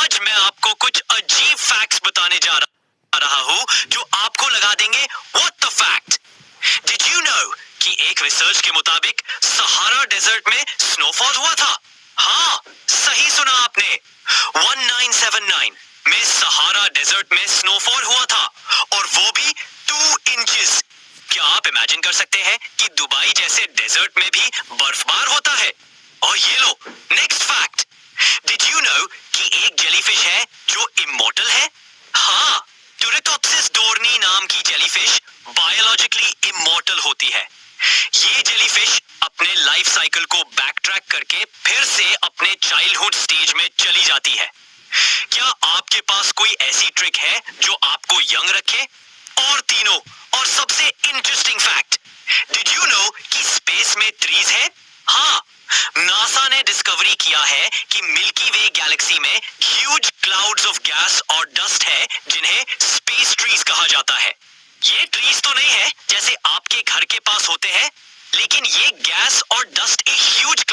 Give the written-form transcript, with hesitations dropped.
आज मैं आपको कुछ अजीब फैक्ट्स बताने जा रहा हूँ जो आपको लगा देंगे what the fact. Did you know कि एक रिसर्च के मुताबिक सहारा डेजर्ट में स्नोफॉल हुआ था? हाँ, सही सुना आपने। 1979 में सहारा डेजर्ट में स्नोफॉल हुआ था और वो भी 2 इंचेस। क्या आप इमेजिन कर सकते हैं कि दुबई जैसे डेजर्ट में भी बर्फबार होता है? और ये लो next fact. Did you know कि एक जेलीफिश है जो इमॉर्टल है? हाँ, टुरेटोप्सिस डोर्नी नाम की जेलीफिश बायोलॉजिकली इमॉर्टल होती है। ये जेलीफिश अपने लाइफ साइकिल को बैक ट्रैक करके फिर से अपने चाइल्डहुड स्टेज में चली जाती है। क्या आपके पास कोई ऐसी ट्रिक है जो आपको यंग रखे? और तीनों और सबसे interesting fact, did you know कि स्पेस में ट्रीज है? हाँ, नासा ने डिस्कवरी किया है कि मिल्की वे गैलेक्सी में ह्यूज क्लाउड्स ऑफ गैस और डस्ट है जिन्हें स्पेस ट्रीज कहा जाता है। ये ट्रीज तो नहीं है जैसे आपके घर के पास होते हैं, लेकिन ये गैस और डस्ट एक ह्यूज